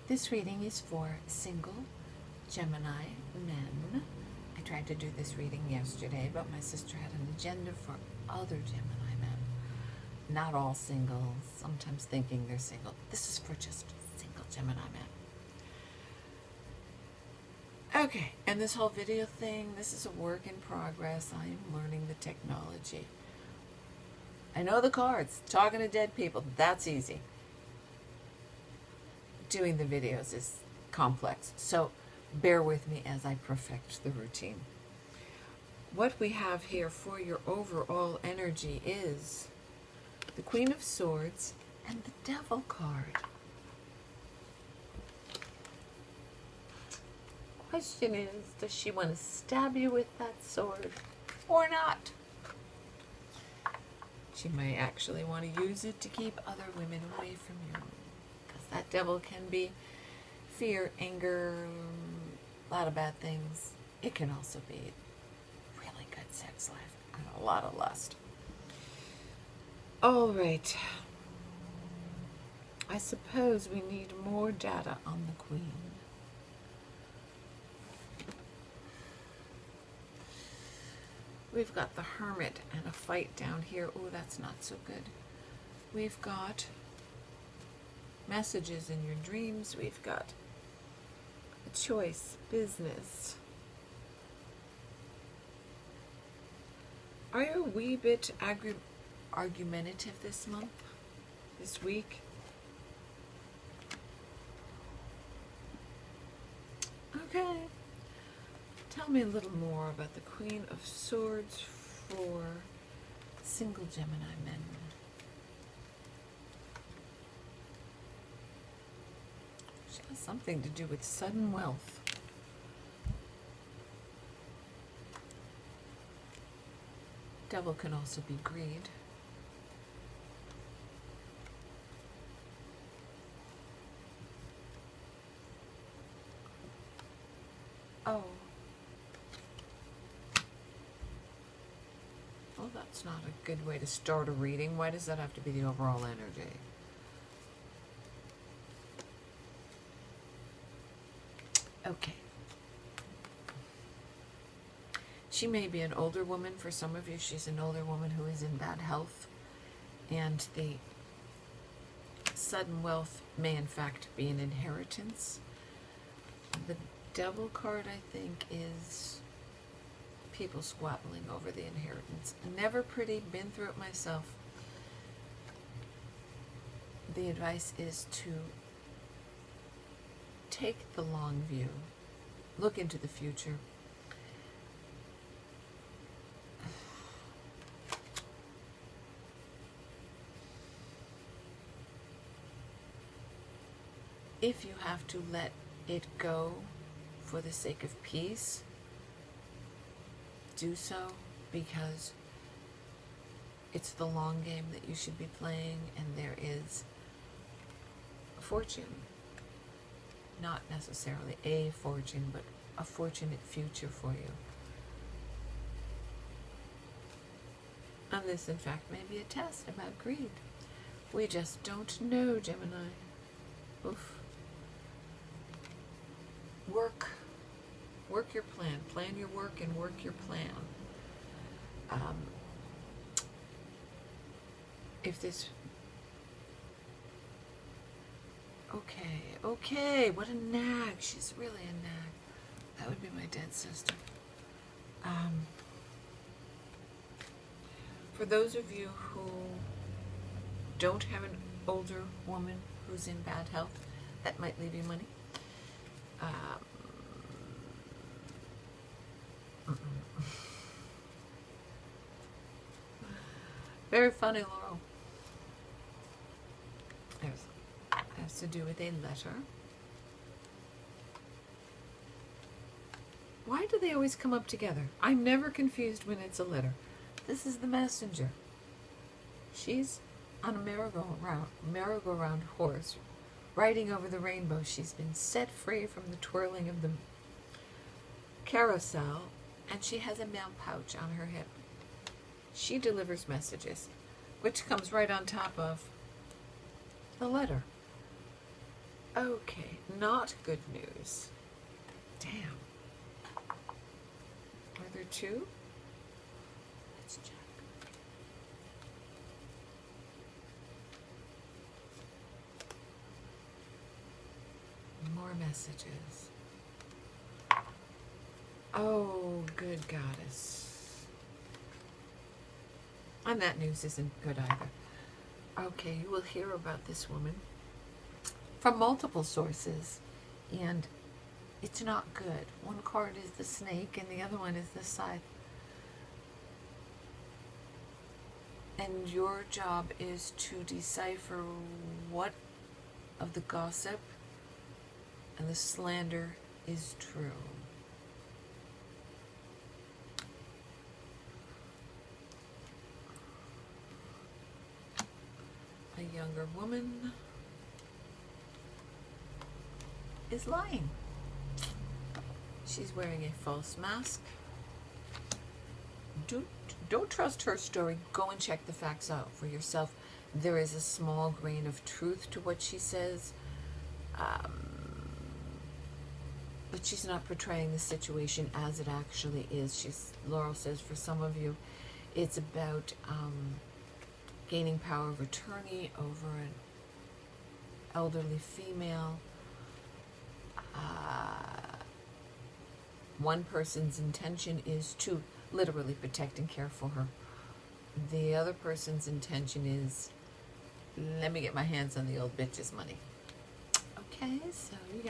This reading is for single Gemini men. I tried to do this reading yesterday, but my sister had an agenda for other Gemini men. Not all single, sometimes thinking they're single. This is for just single Gemini men. Okay, and this whole video thing, this is a work in progress. I am learning the technology. I know the cards, talking to dead people, that's easy. Doing the videos is complex, so bear with me as I perfect the routine. What we have here for your overall energy is the Queen of Swords and the Devil card. Question is, does she want to stab you with that sword or not? She may actually want to use it to keep other women away from you. That devil can be fear, anger, a lot of bad things. It can also be really good sex life and a lot of lust. All right. I suppose we need more data on the Queen. We've got the Hermit and a fight down here. Oh, that's not so good. We've got messages in your dreams. We've got a choice, business. Are you a wee bit argumentative this month, this week? Okay. Tell me a little more about the Queen of Swords for single Gemini men. Something to do with sudden wealth. Devil can also be greed. Oh. Well, that's not a good way to start a reading. Why does that have to be the overall energy? Okay. She may be an older woman. For some of you, she's an older woman who is in bad health. And the sudden wealth may, in fact, be an inheritance. The Devil card, I think, is people squabbling over the inheritance. Never pretty, been through it myself. The advice is to take the long view, look into the future. If you have to let it go for the sake of peace, do so, because it's the long game that you should be playing, and there is a fortune. Not necessarily a fortune, but a fortunate future for you. And this, in fact, may be a test about greed. We just don't know, Gemini. Oof. Work your plan. Plan your work and work your plan. If this... Okay, what a nag. She's really a nag. That would be my dead sister. For those of you who don't have an older woman who's in bad health, that might leave you money. Very funny, Laurel. Has to do with a letter. Why do they always come up together? I'm never confused when it's a letter. This is the messenger. She's on a merry-go-round horse, riding over the rainbow. She's been set free from the twirling of the carousel, and she has a mail pouch on her hip. She delivers messages, which comes right on top of the letter. Okay, not good news. Damn. Are there two? Let's check. More messages. Oh, good goddess. And that news isn't good either. Okay, you will hear about this woman from multiple sources, and it's not good. One card is the snake, and the other one is the scythe. And your job is to decipher what of the gossip and the slander is true. A younger woman is lying. She's wearing a false mask. Don't trust her story. Go and check the facts out for yourself. There is a small grain of truth to what she says, but she's not portraying the situation as it actually is. Laurel says for some of you, it's about gaining power of attorney over an elderly female. One person's intention is to literally protect and care for her. The other person's intention is, let me get my hands on the old bitch's money. Okay, so you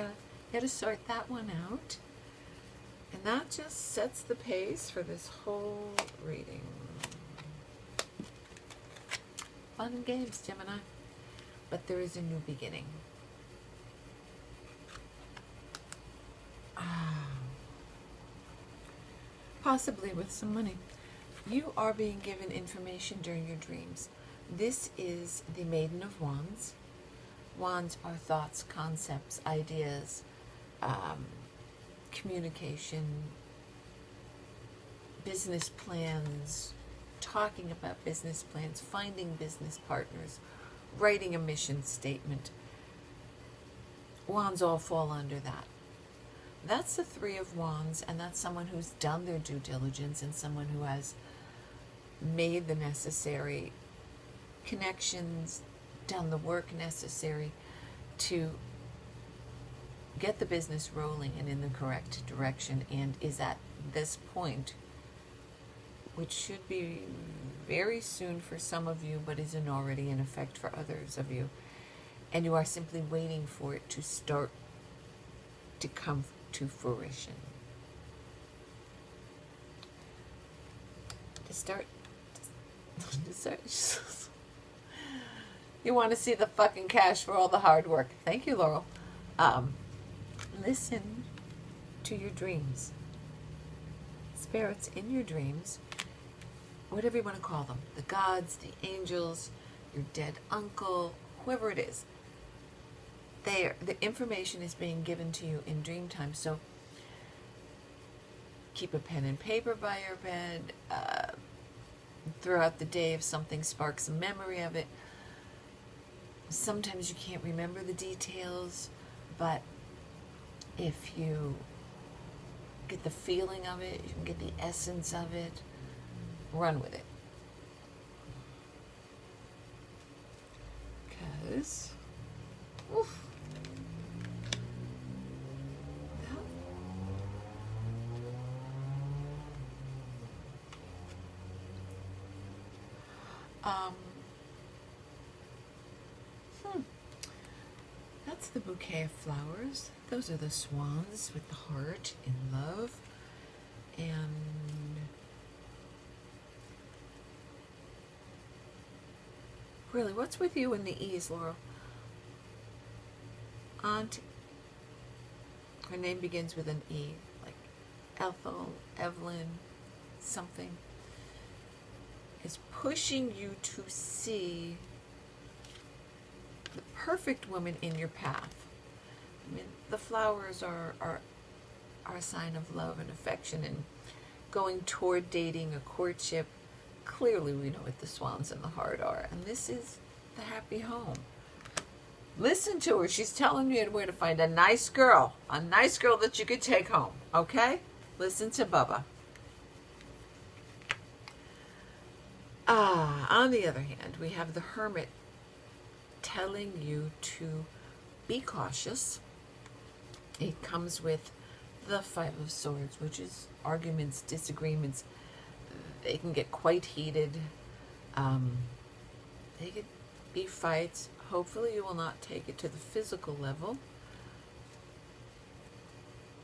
got to sort that one out. And that just sets the pace for this whole reading. Fun and games, Gemini. But there is a new beginning. Possibly with some money. You are being given information during your dreams. This is the Maiden of Wands. Wands are thoughts, concepts, ideas, communication, business plans, talking about business plans, finding business partners, writing a mission statement. Wands all fall under that. That's the Three of Wands, and that's someone who's done their due diligence and someone who has made the necessary connections, done the work necessary to get the business rolling and in the correct direction, and is at this point, which should be very soon for some of you, but isn't already in effect for others of you. And you are simply waiting for it to start to come to fruition. To start. You want to see the fucking cash for all the hard work. Thank you, Laurel. Listen to your dreams. Spirits in your dreams, whatever you want to call them, the gods, the angels, your dead uncle, whoever it is, the information is being given to you in dream time. So keep a pen and paper by your bed. Throughout the day, if something sparks a memory of it, sometimes you can't remember the details, but if you get the feeling of it, you can get the essence of it, run with it. Because, oof. That's the bouquet of flowers. Those are the swans with the heart in love. And really, what's with you and the E's, Laurel? Aunt, her name begins with an E, like Ethel, Evelyn, something, is pushing you to see the perfect woman in your path. I mean, the flowers are a sign of love and affection and going toward dating, a courtship. Clearly we know what the swans and the heart are, and this is the happy home. Listen to her. She's telling you where to find a nice girl that you could take home, okay? Listen to Bubba. On the other hand, we have the Hermit telling you to be cautious. It comes with the Five of Swords, which is arguments, disagreements. They can get quite heated. They could be fights. Hopefully you will not take it to the physical level.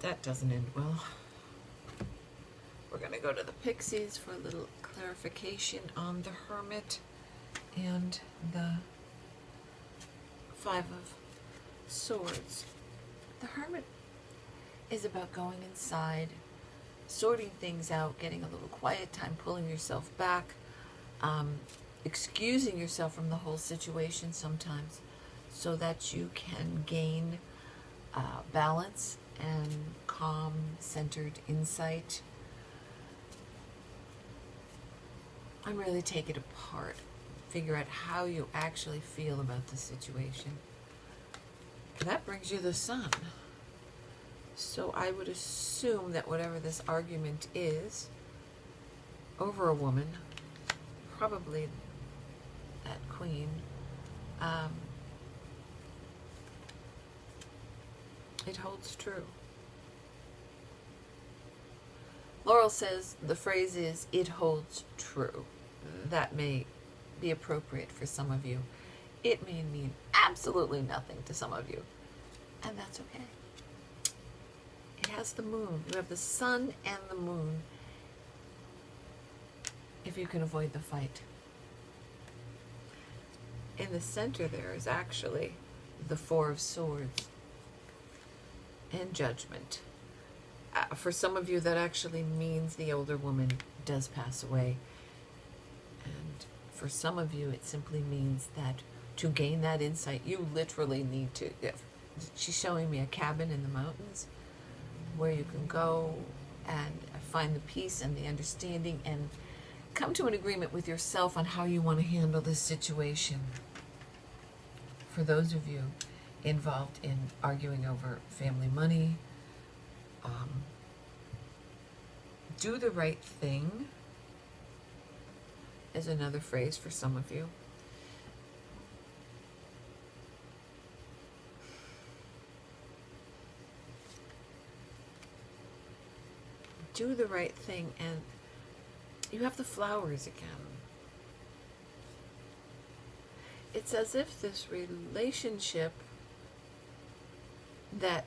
That doesn't end well. We're going to go to the Pixies for a little clarification on the Hermit and the Five of Swords. The Hermit is about going inside, sorting things out, getting a little quiet time, pulling yourself back, excusing yourself from the whole situation sometimes so that you can gain balance and calm, centered insight. And really take it apart. Figure out how you actually feel about the situation. That brings you the Sun. So I would assume that whatever this argument is over a woman, probably that Queen, it holds true. Laurel says the phrase is, it holds true. That may be appropriate for some of you. It may mean absolutely nothing to some of you. And that's okay. It has the moon. You have the sun and the moon if you can avoid the fight. In the center there is actually the Four of Swords and Judgment. For some of you, that actually means the older woman does pass away. And for some of you, it simply means that to gain that insight, you literally need to... She's showing me a cabin in the mountains where you can go and find the peace and the understanding and come to an agreement with yourself on how you want to handle this situation. For those of you involved in arguing over family money, do the right thing is another phrase for some of you. Do the right thing, and you have the flowers again. It's as if this relationship that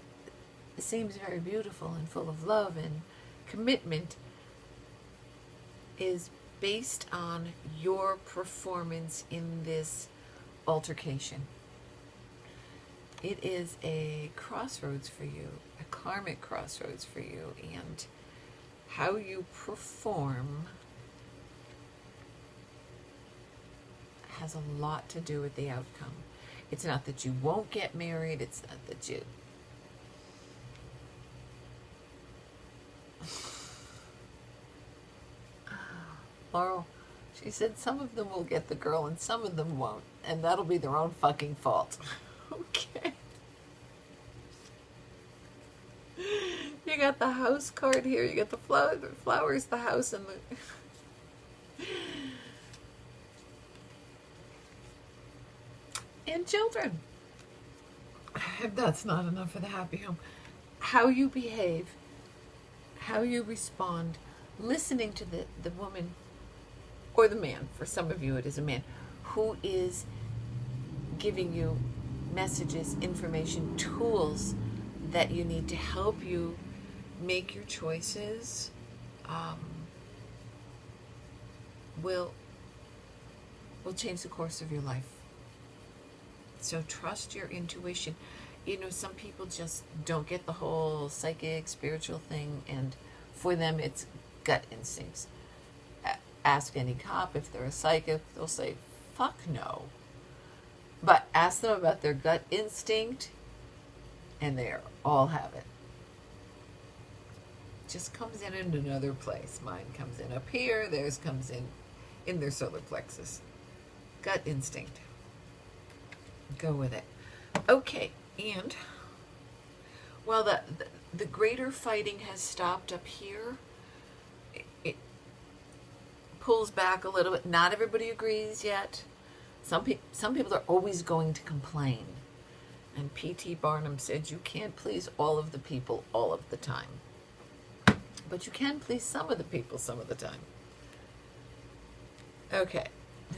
seems very beautiful and full of love and commitment is based on your performance in this altercation. It is a crossroads for you, a karmic crossroads for you, and how you perform has a lot to do with the outcome. It's not that you won't get married, it's not that you... Laurel, she said some of them will get the girl and some of them won't, and that'll be their own fucking fault. Okay. You got the house card here, you got the flowers, the house, and the... and children. If that's not enough for the happy home. How you behave, how you respond, listening to the woman or the man, for some of you it is a man, who is giving you messages, information, tools that you need to help you make your choices, will change the course of your life. So trust your intuition. You know, some people just don't get the whole psychic, spiritual thing, and for them it's gut instincts. Ask any cop if they're a psychic, they'll say, fuck no. But ask them about their gut instinct, and they all have it. Just comes in another place. Mine comes in up here, theirs comes in their solar plexus. Gut instinct. Go with it. Okay, and while the greater fighting has stopped up here, it pulls back a little bit. Not everybody agrees yet. Some people are always going to complain. And P.T. Barnum said you can't please all of the people all of the time. But you can please some of the people some of the time. Okay.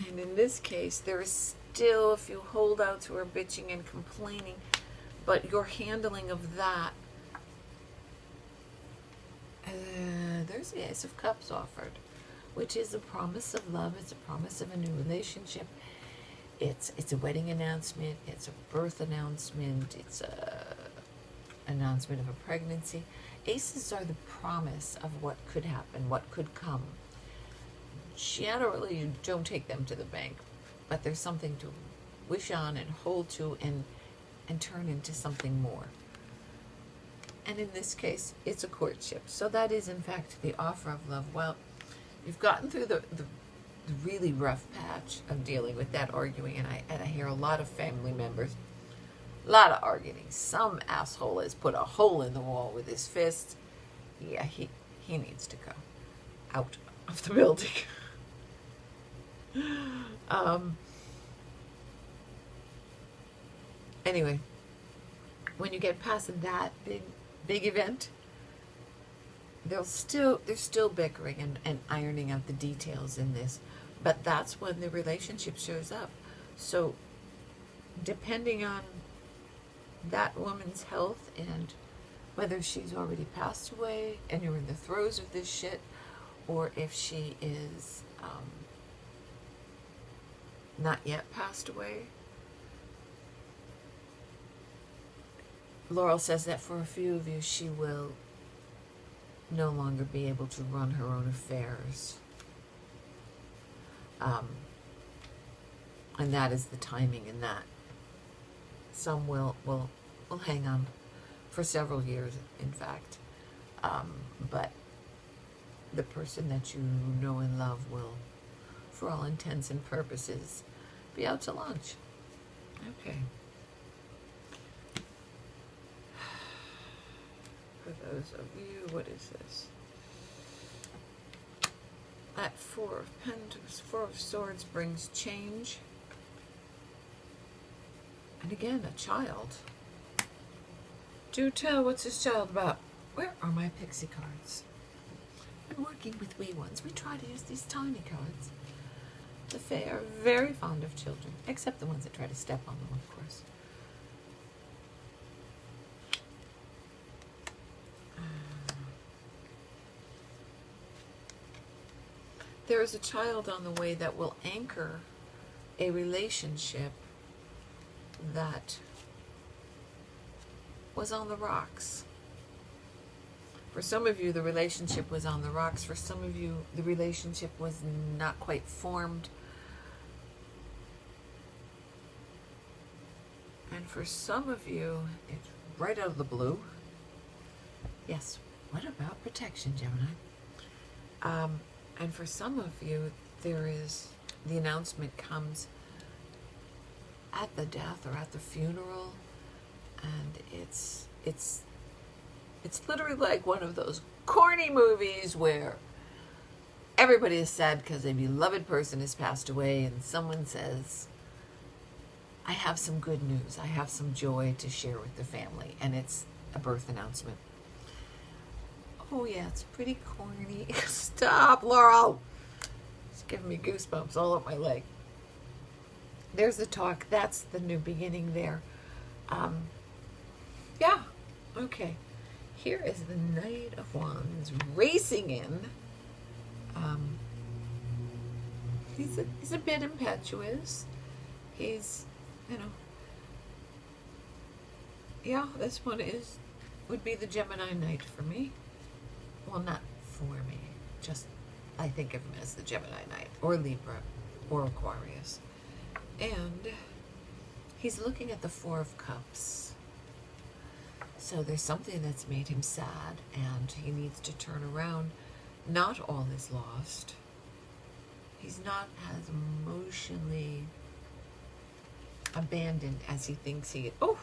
And in this case, there is still a few holdouts who are bitching and complaining. But your handling of that, there's the Ace of Cups offered, which is a promise of love. It's a promise of a new relationship. It's a wedding announcement. It's a birth announcement. It's a announcement of a pregnancy. Aces are the promise of what could happen, what could come. Generally, you don't take them to the bank, but there's something to wish on and hold to and turn into something more. And in this case, it's a courtship. So that is, in fact, the offer of love. Well, you've gotten through the really rough patch of dealing with that arguing, and I hear a lot of family members, a lot of arguing. Some asshole has put a hole in the wall with his fist. Yeah, he needs to go out of the building. Anyway, when you get past that big event, they're still bickering and ironing out the details in this. But that's when the relationship shows up. So depending on that woman's health and whether she's already passed away and you're in the throes of this shit, or if she is not yet passed away. Laurel says that for a few of you, she will no longer be able to run her own affairs. And that is the timing in that. Some will hang on for several years, in fact. But the person that you know and love will, for all intents and purposes, be out to lunch. Okay. For those of you, what is this? That Four of Pentacles, Four of Swords brings change. And again, a child. Do tell, what's this child about? Where are my pixie cards? I'm working with wee ones. We try to use these tiny cards. The Fae are very fond of children, except the ones that try to step on them, of course. There is a child on the way that will anchor a relationship that was on the rocks. For some of you, the relationship was on the rocks. For some of you, the relationship was not quite formed. And for some of you, it's right out of the blue. Yes, what about protection, Gemini? And for some of you, the announcement comes at the death or at the funeral, and it's literally like one of those corny movies where everybody is sad because a beloved person has passed away, and someone says, I have some good news, I have some joy to share with the family, and it's a birth announcement. Oh yeah, it's pretty corny. Stop, Laurel! It's giving me goosebumps all up my leg. There's the talk. That's the new beginning there. Yeah, okay. Here is the Knight of Wands racing in. He's a bit impetuous. He's, yeah, this one would be the Gemini Knight for me. Well, not for me. Just, I think of him as the Gemini Knight, or Libra, or Aquarius. And he's looking at the Four of Cups. So there's something that's made him sad, and he needs to turn around. Not all is lost. He's not as emotionally abandoned as he thinks he is. Oh!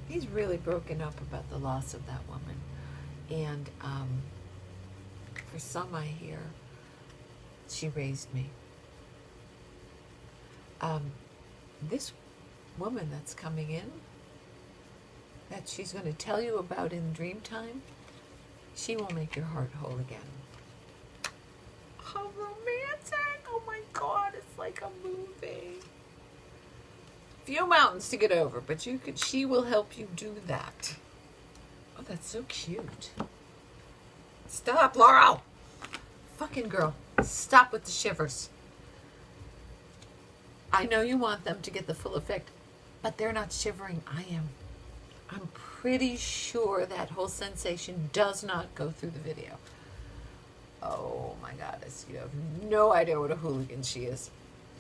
He's really broken up about the loss of that woman. And for some I hear, she raised me. This woman that's coming in, that she's going to tell you about in dream time, she will make your heart whole again. How romantic! Oh my God, it's like a movie. Few mountains to get over, but she will help you do that. Oh, that's so cute. Stop, Laurel! Fucking girl, stop with the shivers. I know you want them to get the full effect, but they're not shivering. I am. I'm pretty sure that whole sensation does not go through the video. Oh my goddess, you have no idea what a hooligan she is.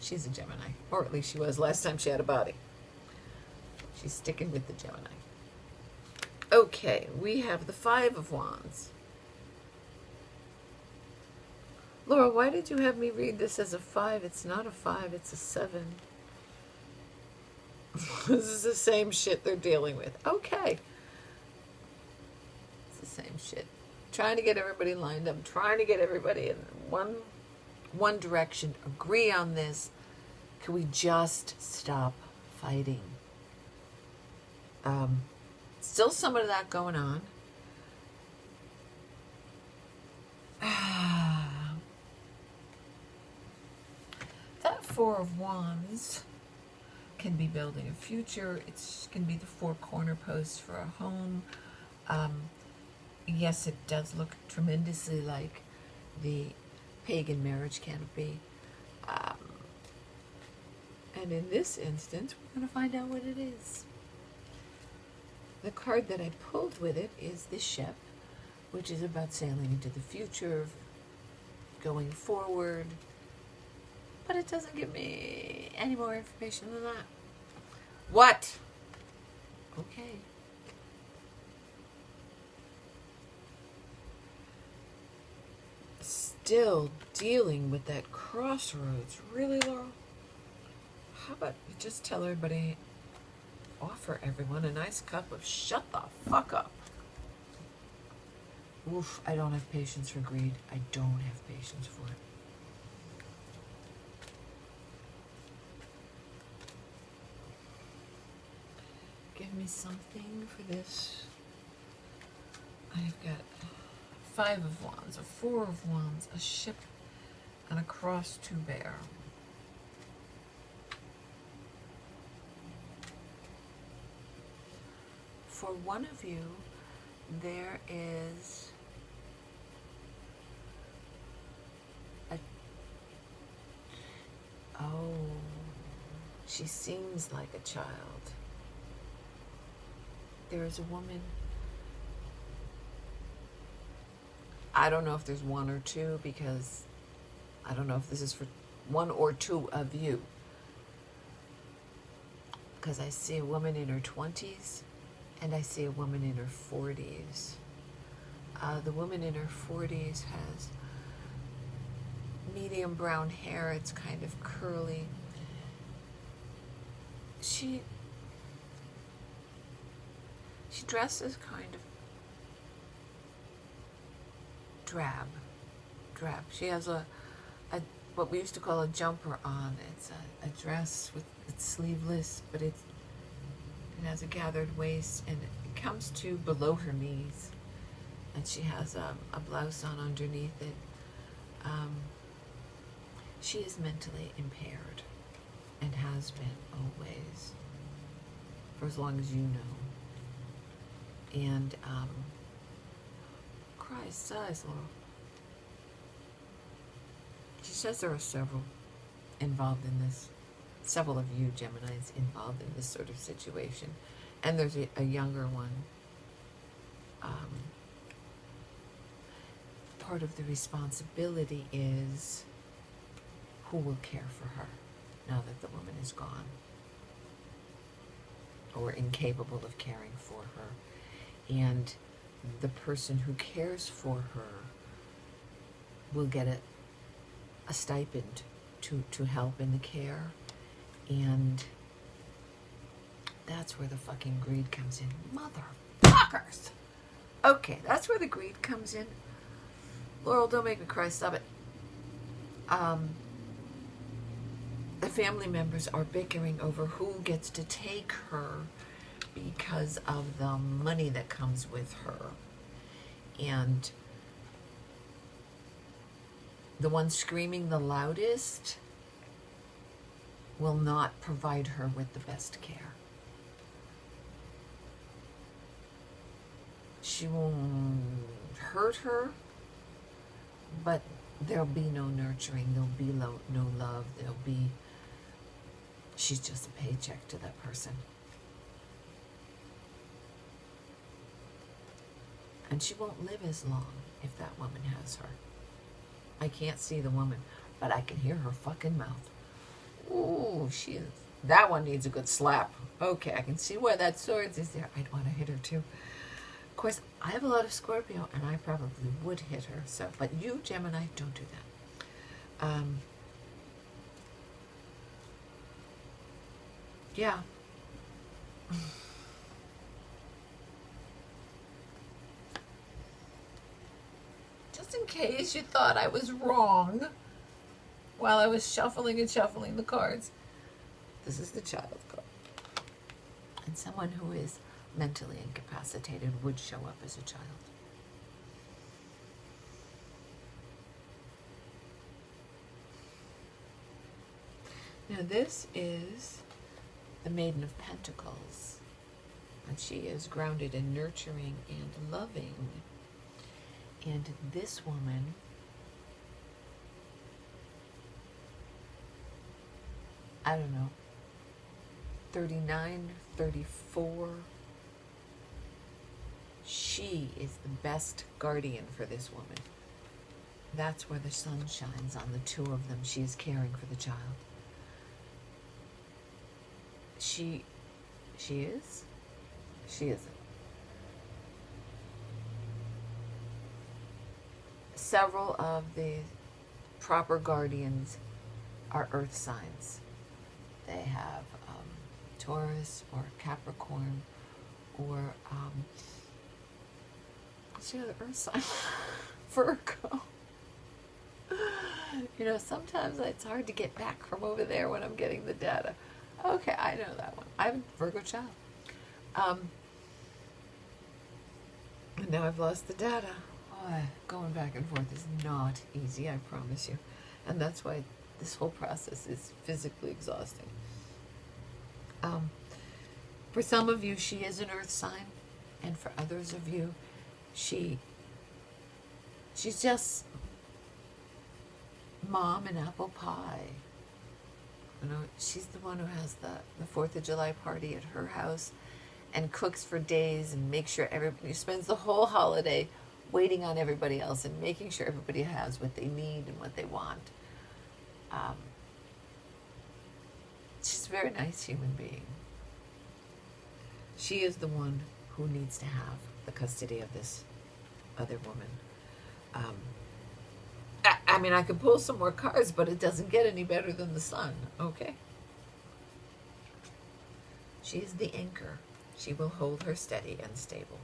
She's a Gemini, or at least she was last time she had a body. She's sticking with the Gemini. Okay, we have the Five of Wands. Laura, why did you have me read this as a 5? It's not a 5, it's a 7. This is the same shit they're dealing with. Okay. It's the same shit. Trying to get everybody lined up, trying to get everybody in one direction. Agree on this. Can we just stop fighting? Still some of that going on. That Four of Wands can be building a future. It can be the 4 corner posts for a home. Yes, it does look tremendously like the pagan marriage canopy. And in this instance, we're going to find out what it is. The card that I pulled with it is the Ship, which is about sailing into the future, going forward. But it doesn't give me any more information than that. What? Okay. Still dealing with that crossroads. Really, Laurel? How about you just tell everybody, offer everyone a nice cup of shut the fuck up. Oof, I don't have patience for greed. I don't have patience for it. Give me something for this. I've got 5 of Wands, a 4 of Wands, a Ship, and a cross to bear. For one of you, there is she seems like a child. There is a woman. I don't know if there's 1 or 2, because I don't know if this is for 1 or 2 of you. Because I see a woman in her 20s and I see a woman in her 40s. The woman in her 40s has medium brown hair. It's kind of curly. She dresses kind of drab. She has a what we used to call a jumper on. It's a dress it's sleeveless, but it has a gathered waist, and it comes to below her knees, and she has a blouse on underneath it. She is mentally impaired and has been always, for as long as you know. And cries, sighs, Laurel. She says there are several involved in this. Several of you Geminis involved in this sort of situation. And there's a younger one. Part of the responsibility is who will care for her now that the woman is gone, or incapable of caring for her. And the person who cares for her will get a stipend to help in the care. And that's where the fucking greed comes in. Motherfuckers! Okay, that's where the greed comes in. Laurel, don't make me cry. Stop it. The family members are bickering over who gets to take her because of the money that comes with her. And the one screaming the loudest will not provide her with the best care. She won't hurt her, but there'll be no nurturing, there'll be no love, she's just a paycheck to that person. And she won't live as long if that woman has her. I can't see the woman, but I can hear her fucking mouth. Ooh, that one needs a good slap. Okay, I can see why that sword is there. I'd want to hit her too. Of course, I have a lot of Scorpio, and I probably would hit her. So, but you, Gemini, don't do that. Yeah. Just in case you thought I was wrong while I was shuffling the cards, this is the child card. And someone who is mentally incapacitated would show up as a child. Now this is the Maiden of Pentacles, and she is grounded in nurturing and loving. And this woman I don't know, 39, 34. She is the best guardian for this woman. That's where the sun shines on the two of them. She is caring for the child. She is? She isn't. Several of the proper guardians are earth signs. They have Taurus or Capricorn or what's the other earth sign? Virgo. You know, sometimes it's hard to get back from over there when I'm getting the data. Okay, I know that one. I'm a Virgo child. And now I've lost the data. Oh, going back and forth is not easy, I promise you. And that's why this whole process is physically exhausting. For some of you, she is an earth sign. And for others of you, she's just mom and apple pie. You know, she's the one who has the 4th of July party at her house and cooks for days and makes sure everybody spends the whole holiday waiting on everybody else and making sure everybody has what they need and what they want. She's a very nice human being. She is the one who needs to have the custody of this other woman. I mean, I could pull some more cards, but it doesn't get any better than the sun, okay? She is the anchor. She will hold her steady and stable.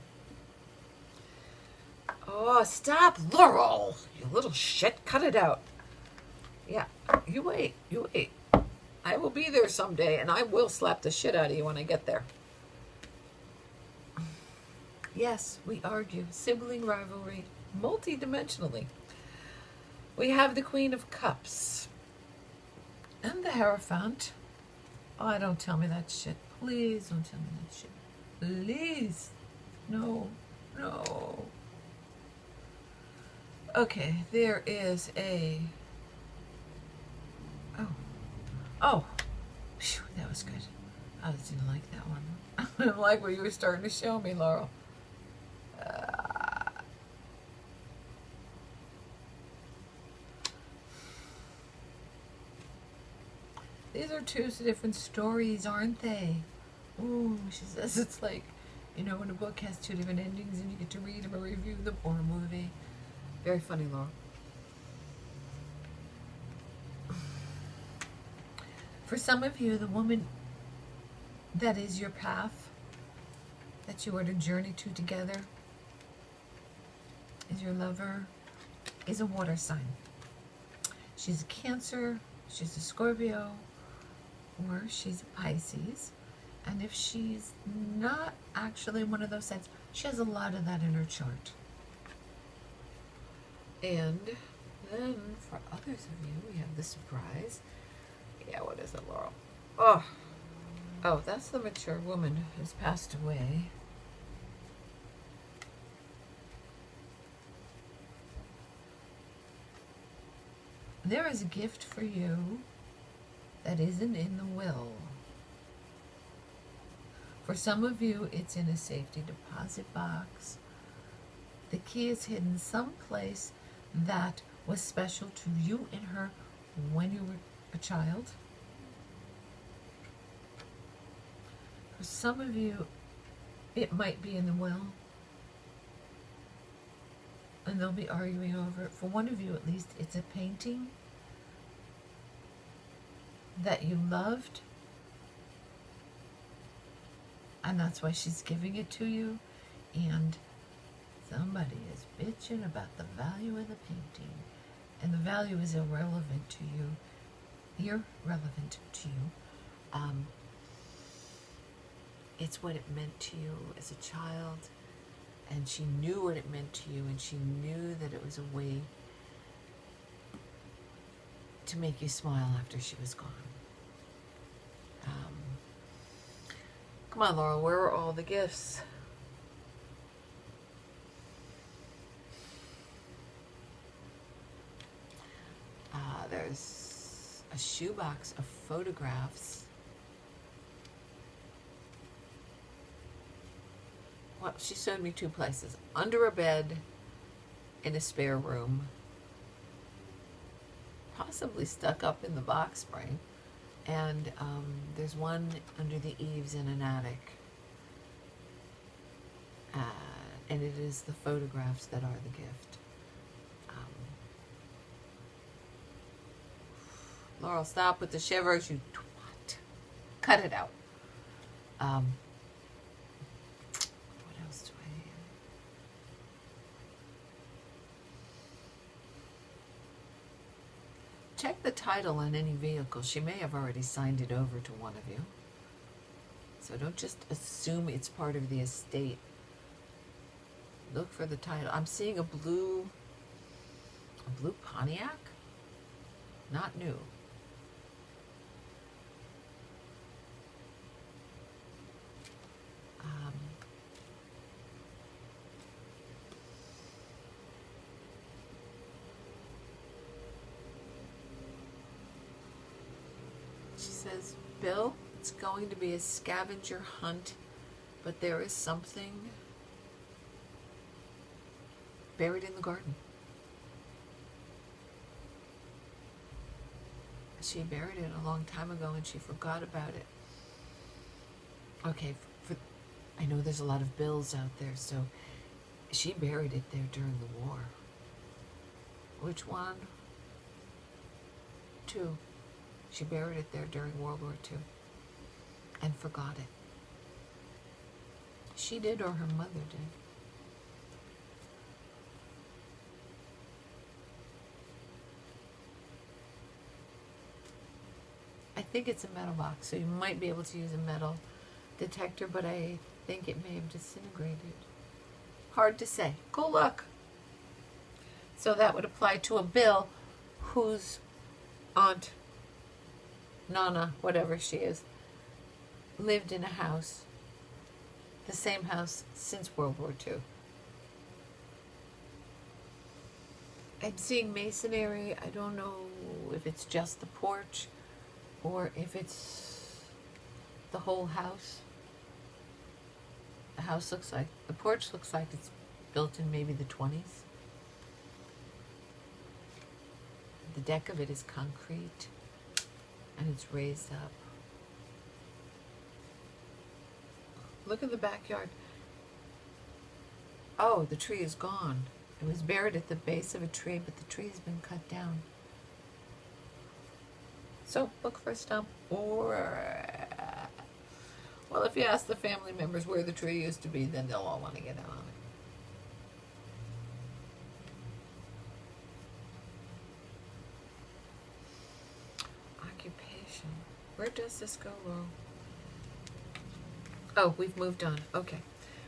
Oh, stop, Laurel! You little shit, cut it out. Yeah, you wait. I will be there someday, and I will slap the shit out of you when I get there. Yes, we argue. Sibling rivalry, multi-dimensionally. We have the Queen of Cups. And the Hierophant. Oh, don't tell me that shit. Please don't tell me that shit. Please. No. Okay, there is a... Oh. Phew, that was good. I didn't like that one. I didn't like what you were starting to show me, Laurel. These are two different stories, aren't they? Ooh, she says it's like, you know, when a book has two different endings and you get to read them or review them, or a movie. Very funny, Laurel. For some of you, the woman that is your path, that you are to journey to together, is your lover, is a water sign. She's a Cancer, she's a Scorpio, or she's a Pisces. And if she's not actually one of those signs, she has a lot of that in her chart. And then for others of you, we have the surprise. Yeah, what is it, Laurel? Oh, that's the mature woman who's passed away. There is a gift for you that isn't in the will. For some of you, it's in a safety deposit box. The key is hidden someplace that was special to you and her when you were a child. For some of you, it might be in the will, and they'll be arguing over it. For one of you, at least, it's a painting that you loved, and that's why she's giving it to you. And somebody is bitching about the value of the painting, and the value is irrelevant to you. Irrelevant to you. It's what it meant to you as a child, and she knew what it meant to you, and she knew that it was a way to make you smile after she was gone. Come on, Laurel, where are all the gifts? There's a shoebox of photographs. Well, she showed me two places. Under a bed, in a spare room, possibly stuck up in the box spring. And there's one under the eaves in an attic. And it is the photographs that are the gift. Laurel, stop with the shivers, you twat. Cut it out. What else do I need? Check the title on any vehicle. She may have already signed it over to one of you. So don't just assume it's part of the estate. Look for the title. I'm seeing a blue Pontiac? Not new. She says, Bill, it's going to be a scavenger hunt, but there is something buried in the garden. She buried it a long time ago and she forgot about it. Okay, I know there's a lot of Bills out there, so she buried it there during the war. Which one? 2. She buried it there during World War II and forgot it. She did, or her mother did. I think it's a metal box, so you might be able to use a metal detector, but I think it may have disintegrated. Hard to say. Cool luck. So that would apply to a Bill whose aunt, Nana, whatever she is, lived in a house, the same house since World War II. I'm seeing masonry. I don't know if it's just the porch or if it's the whole house. The house looks like, the porch looks like it's built in maybe the 20s. The deck of it is concrete and it's raised up. Look at the backyard. Oh, the tree is gone. It was buried at the base of a tree, but the tree has been cut down. So look for a stump or, well, if you ask the family members where the tree used to be, then they'll all want to get in on it. Occupation. Where does this go, Laurel? Oh, we've moved on. Okay.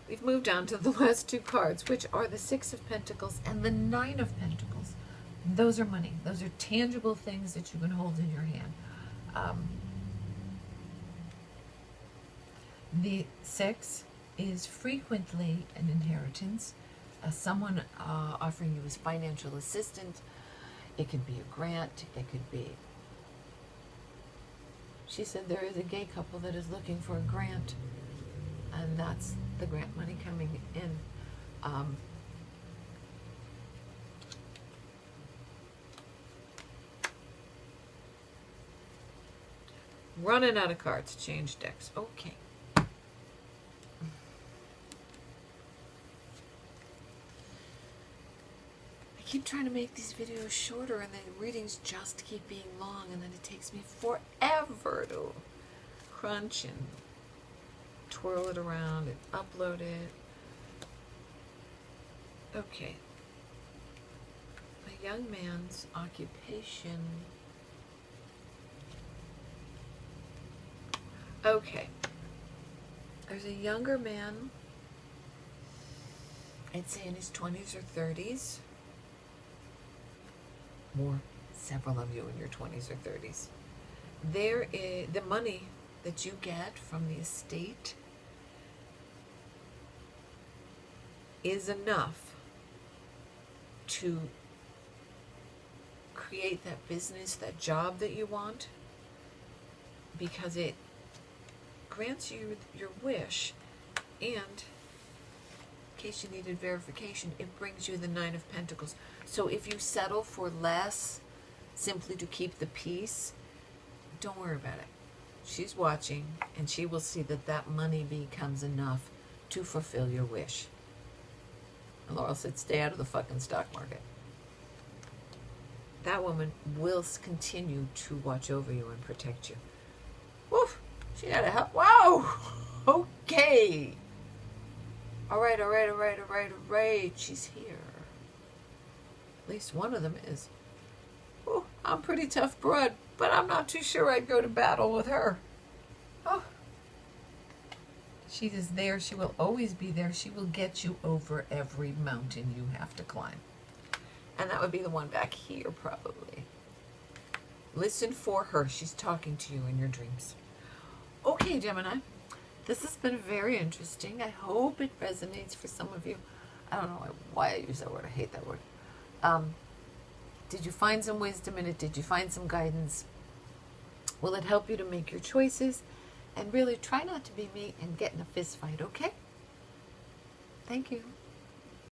We've moved on to the last two cards, which are the Six of Pentacles and the Nine of Pentacles. Those are money. Those are tangible things that you can hold in your hand. The Six is frequently an inheritance. Someone offering you as financial assistance. It could be a grant. It could be... She said there is a gay couple that is looking for a grant. And that's the grant money coming in. Running out of cards. Change decks. Okay. I keep trying to make these videos shorter and the readings just keep being long, and then it takes me forever to crunch and twirl it around and upload it. Okay. A young man's occupation. Okay. There's a younger man, I'd say in his 20s or 30s. More, several of you in your 20s or 30s. There is the money that you get from the estate is enough to create that business, that job that you want, because it grants you your wish, and in case you needed verification, it brings you the Nine of Pentacles. So if you settle for less simply to keep the peace, don't worry about it. She's watching, and she will see that that money becomes enough to fulfill your wish. And Laurel said, stay out of the fucking stock market. That woman will continue to watch over you and protect you. Woof! She had to help. Wow! Okay. All right. She's here. At least one of them is. Oh, I'm pretty tough broad, but I'm not too sure I'd go to battle with her. Oh. She is there. She will always be there. She will get you over every mountain you have to climb. And that would be the one back here, probably. Listen for her. She's talking to you in your dreams. Okay, Gemini. This has been very interesting. I hope it resonates for some of you. I don't know why I use that word. I hate that word. Did you find some wisdom in it? Did you find some guidance? Will it help you to make your choices? And really try not to be me and get in a fist fight, okay? Thank you.